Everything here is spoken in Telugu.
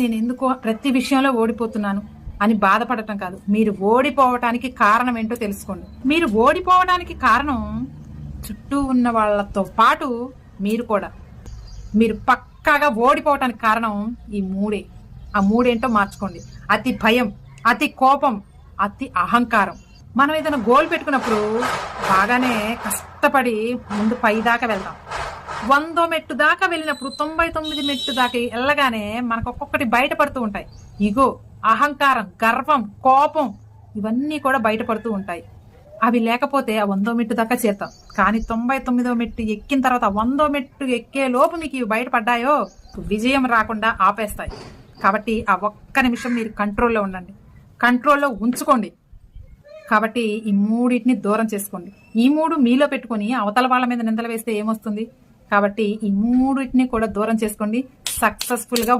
నేను ఎందుకో ప్రతి విషయంలో ఓడిపోతున్నాను అని బాధపడటం కాదు. మీరు ఓడిపోవటానికి కారణం ఏంటో తెలుసుకోండి. మీరు ఓడిపోవడానికి కారణం చుట్టూ ఉన్న వాళ్ళతో పాటు మీరు కూడా. మీరు పక్కాగా ఓడిపోవటానికి కారణం ఈ మూడే. ఆ మూడేంటో మార్చుకోండి. అతి భయం, అతి కోపం, అతి అహంకారం. మనం ఏదైనా గోల్ పెట్టుకున్నప్పుడు బాగానే కష్టపడి ముందు పై దాకా వెళ్దాం. 100 మెట్టు దాకా వెళ్ళినప్పుడు 99 మెట్టు దాకా వెళ్ళగానే మనకు ఒక్కొక్కటి బయటపడుతూ ఉంటాయి. ఇగో, అహంకారం, గర్వం, కోపం ఇవన్నీ కూడా బయటపడుతూ ఉంటాయి. అవి లేకపోతే ఆ 100 మెట్టు దాకా చేరుతాం. కానీ 99వ మెట్టు ఎక్కిన తర్వాత 100 మెట్టు ఎక్కే లోపు మీకు ఇవి బయటపడ్డాయో విజయం రాకుండా ఆపేస్తాయి. కాబట్టి ఆ ఒక్క నిమిషం మీరు కంట్రోల్లో ఉండండి, కంట్రోల్లో ఉంచుకోండి. కాబట్టి ఈ మూడింటిని దూరం చేసుకోండి. ఈ మూడు మీలో పెట్టుకుని అవతల వాళ్ళ మీద నిందలు వేస్తే ఏమొస్తుంది? కాబట్టి ఈ మూడింటిని కూడా దూరం చేసుకోండి. సక్సెస్ఫుల్ గా